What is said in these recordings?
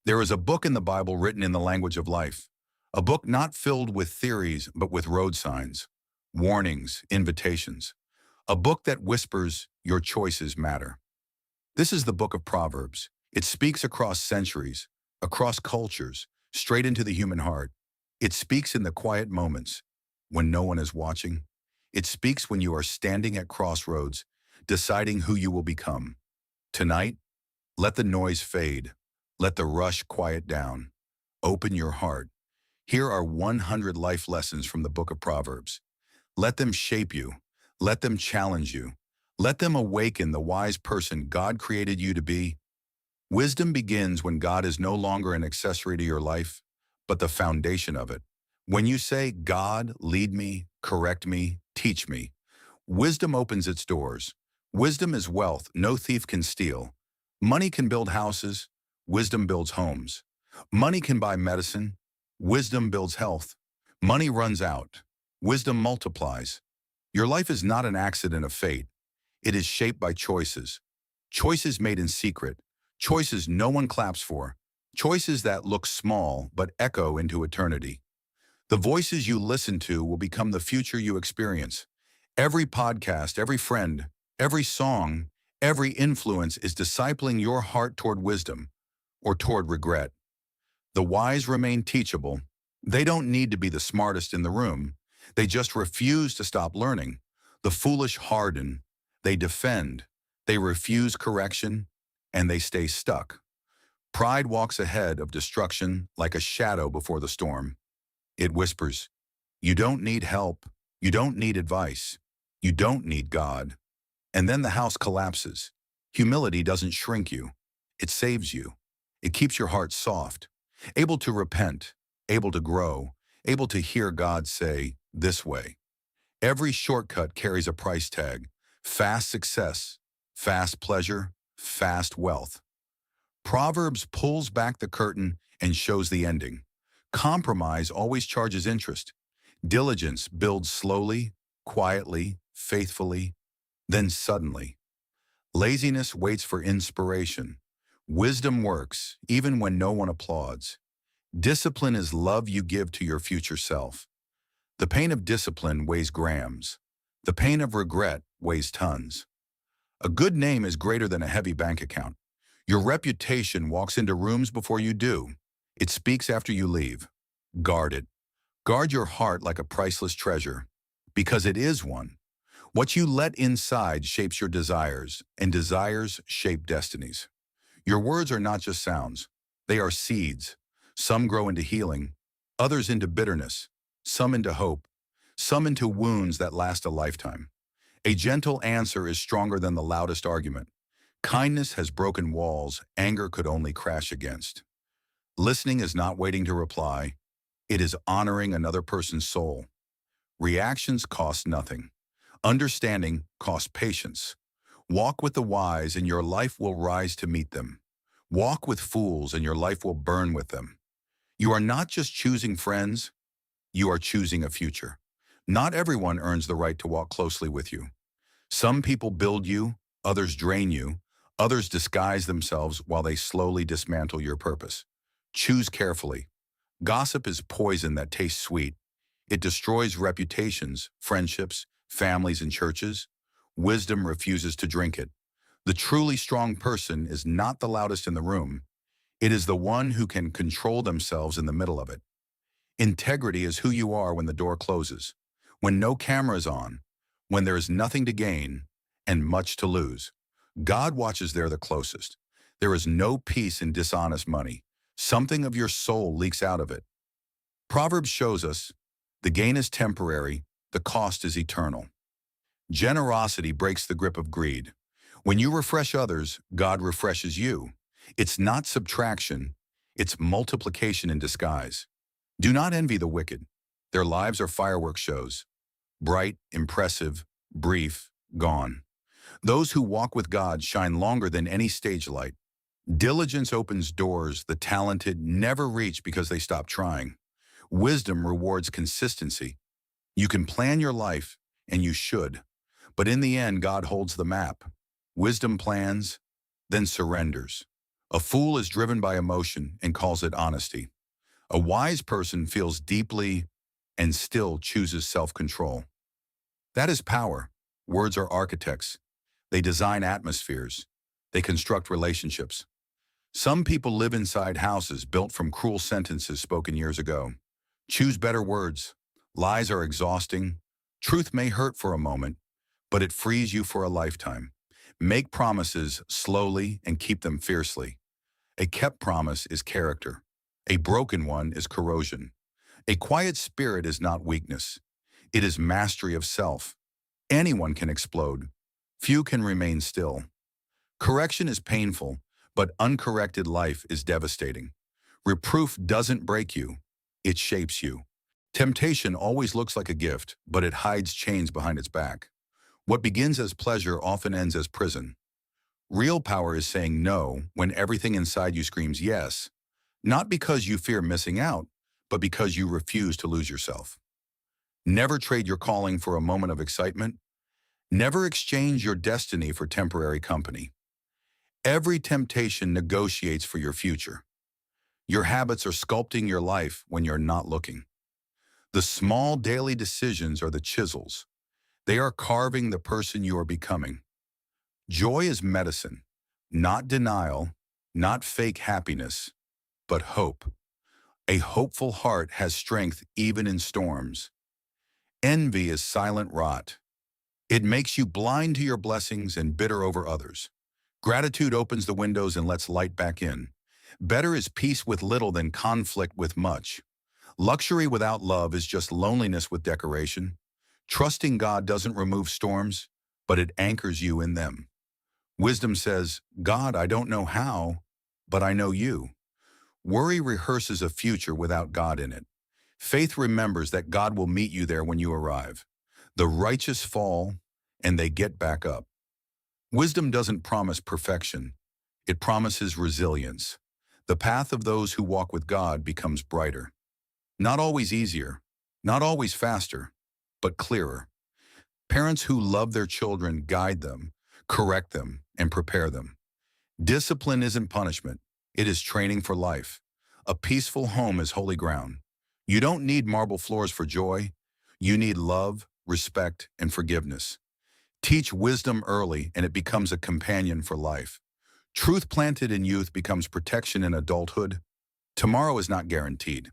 There is a book in the Bible written in the language of life, a book not filled with theories but with road signs, warnings, invitations, a book that whispers your choices matter. This is the book of Proverbs. It speaks across centuries, across cultures, straight into the human heart. It speaks in the quiet moments when no one is watching. It speaks when you are standing at crossroads, deciding who you will become. Tonight, let the noise fade. Let the rush quiet down. Open your heart. Here are 100 life lessons from the book of Proverbs. Let them shape you. Let them challenge you. Let them awaken the wise person God created you to be. Wisdom begins when God is no longer an accessory to your life, but the foundation of it. When you say, God, lead me, correct me, teach me, wisdom opens its doors. Wisdom is wealth no thief can steal. Money can build houses. Wisdom builds homes. Money can buy medicine. Wisdom builds health. Money runs out. Wisdom multiplies. Your life is not an accident of fate. It is shaped by choices. Choices made in secret. Choices no one claps for. Choices that look small but echo into eternity. The voices you listen to will become the future you experience. Every podcast, every friend, every song, every influence is discipling your heart toward wisdom or toward regret. The wise remain teachable. They don't need to be the smartest in the room. They just refuse to stop learning. The foolish harden. They defend. They refuse correction, and they stay stuck. Pride walks ahead of destruction like a shadow before the storm. It whispers, you don't need help. You don't need advice. You don't need God. And then the house collapses. Humility doesn't shrink you. It saves you. It keeps your heart soft, able to repent, able to grow, able to hear God say, this way. Every shortcut carries a price tag. Fast success, fast pleasure, fast wealth. Proverbs pulls back the curtain and shows the ending. Compromise always charges interest. Diligence builds slowly, quietly, faithfully, then suddenly. Laziness waits for inspiration. Wisdom works, even when no one applauds. Discipline is love you give to your future self. The pain of discipline weighs grams. The pain of regret weighs tons. A good name is greater than a heavy bank account. Your reputation walks into rooms before you do. It speaks after you leave. Guard it. Guard your heart like a priceless treasure, because it is one. What you let inside shapes your desires, and desires shape destinies. Your words are not just sounds. They are seeds. Some grow into healing, others into bitterness, some into hope, some into wounds that last a lifetime. A gentle answer is stronger than the loudest argument. Kindness has broken walls anger could only crash against. Listening is not waiting to reply. It is honoring another person's soul. Reactions cost nothing. Understanding costs patience. Walk with the wise and your life will rise to meet them. Walk with fools and your life will burn with them. You are not just choosing friends, you are choosing a future. Not everyone earns the right to walk closely with you. Some people build you, others drain you, others disguise themselves while they slowly dismantle your purpose. Choose carefully. Gossip is poison that tastes sweet. It destroys reputations, friendships, families, and churches. Wisdom refuses to drink it. The truly strong person is not the loudest in the room. It is the one who can control themselves in the middle of it. Integrity is who you are when the door closes, when no camera is on, when there is nothing to gain and much to lose. God watches there the closest. There is no peace in dishonest money. Something of your soul leaks out of it. Proverbs shows us the gain is temporary, the cost is eternal. Generosity breaks the grip of greed. When you refresh others, God refreshes you. It's not subtraction, it's multiplication in disguise. Do not envy the wicked. Their lives are fireworks shows. Bright, impressive, brief, gone. Those who walk with God shine longer than any stage light. Diligence opens doors the talented never reach because they stop trying. Wisdom rewards consistency. You can plan your life, and you should. But in the end, God holds the map. Wisdom plans, then surrenders. A fool is driven by emotion and calls it honesty. A wise person feels deeply and still chooses self-control. That is power. Words are architects. They design atmospheres. They construct relationships. Some people live inside houses built from cruel sentences spoken years ago. Choose better words. Lies are exhausting. Truth may hurt for a moment, but it frees you for a lifetime. Make promises slowly and keep them fiercely. A kept promise is character. A broken one is corrosion. A quiet spirit is not weakness. It is mastery of self. Anyone can explode. Few can remain still. Correction is painful, but uncorrected life is devastating. Reproof doesn't break you. It shapes you. Temptation always looks like a gift, but it hides chains behind its back. What begins as pleasure often ends as prison. Real power is saying no when everything inside you screams yes, not because you fear missing out, but because you refuse to lose yourself. Never trade your calling for a moment of excitement. Never exchange your destiny for temporary company. Every temptation negotiates for your future. Your habits are sculpting your life when you're not looking. The small daily decisions are the chisels. They are carving the person you are becoming. Joy is medicine, not denial, not fake happiness, but hope. A hopeful heart has strength even in storms. Envy is silent rot. It makes you blind to your blessings and bitter over others. Gratitude opens the windows and lets light back in. Better is peace with little than conflict with much. Luxury without love is just loneliness with decoration. Trusting God doesn't remove storms, but it anchors you in them. Wisdom says, God, I don't know how, but I know you. Worry rehearses a future without God in it. Faith remembers that God will meet you there when you arrive. The righteous fall, and they get back up. Wisdom doesn't promise perfection. It promises resilience. The path of those who walk with God becomes brighter. Not always easier, not always faster, but clearer. Parents who love their children guide them, correct them, and prepare them. Discipline isn't punishment. It is training for life. A peaceful home is holy ground. You don't need marble floors for joy. You need love, respect, and forgiveness. Teach wisdom early and it becomes a companion for life. Truth planted in youth becomes protection in adulthood. Tomorrow is not guaranteed.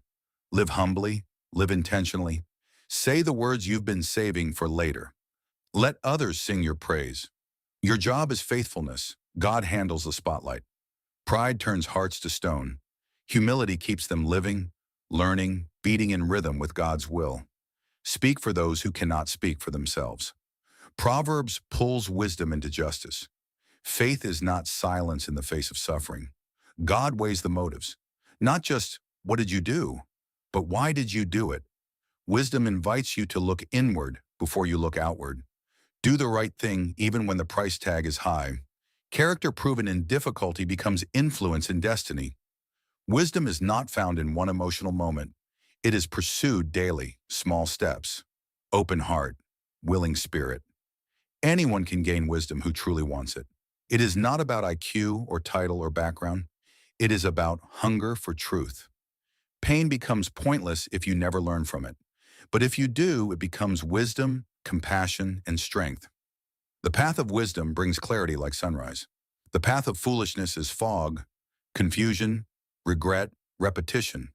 Live humbly, live intentionally. Say the words you've been saving for later. Let others sing your praise. Your job is faithfulness. God handles the spotlight. Pride turns hearts to stone. Humility keeps them living, learning, beating in rhythm with God's will. Speak for those who cannot speak for themselves. Proverbs pulls wisdom into justice. Faith is not silence in the face of suffering. God weighs the motives. Not just, what did you do? But why did you do it? Wisdom invites you to look inward before you look outward. Do the right thing even when the price tag is high. Character proven in difficulty becomes influence in destiny. Wisdom is not found in one emotional moment. It is pursued daily, small steps. Open heart, willing spirit. Anyone can gain wisdom who truly wants it. It is not about IQ or title or background. It is about hunger for truth. Pain becomes pointless if you never learn from it. But if you do, it becomes wisdom, compassion, and strength. The path of wisdom brings clarity like sunrise. The path of foolishness is fog, confusion, regret, repetition.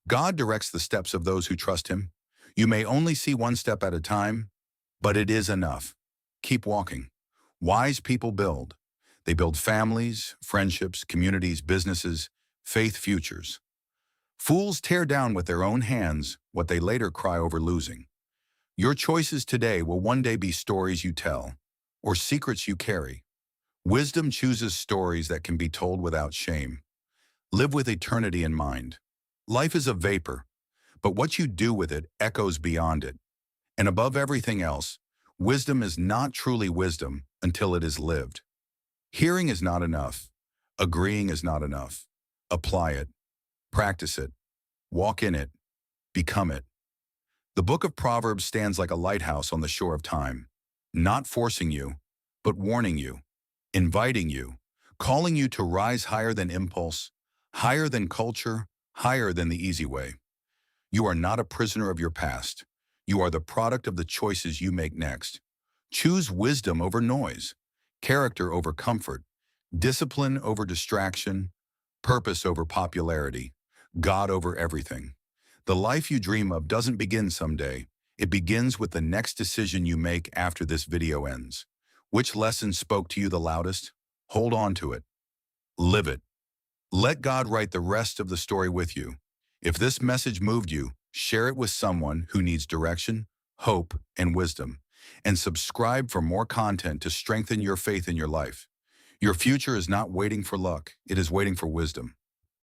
God directs the steps of those who trust him. You may only see one step at a time, but it is enough. Keep walking. Wise people build. They build families, friendships, communities, businesses, faith futures. Fools tear down with their own hands what they later cry over losing. Your choices today will one day be stories you tell, or secrets you carry. Wisdom chooses stories that can be told without shame. Live with eternity in mind. Life is a vapor, but what you do with it echoes beyond it. And above everything else, wisdom is not truly wisdom until it is lived. Hearing is not enough. Agreeing is not enough. Apply it. Practice it. Walk in it. Become it. The book of Proverbs stands like a lighthouse on the shore of time, not forcing you, but warning you, inviting you, calling you to rise higher than impulse, higher than culture, higher than the easy way. You are not a prisoner of your past. You are the product of the choices you make next. Choose wisdom over noise, character over comfort, discipline over distraction, purpose over popularity, God over everything. The life you dream of doesn't begin someday. It begins with the next decision you make after this video ends. Which lesson spoke to you the loudest? Hold on to it. Live it. Let God write the rest of the story with you. If this message moved you, share it with someone who needs direction, hope, and wisdom. And subscribe for more content to strengthen your faith in your life. Your future is not waiting for luck, it is waiting for wisdom.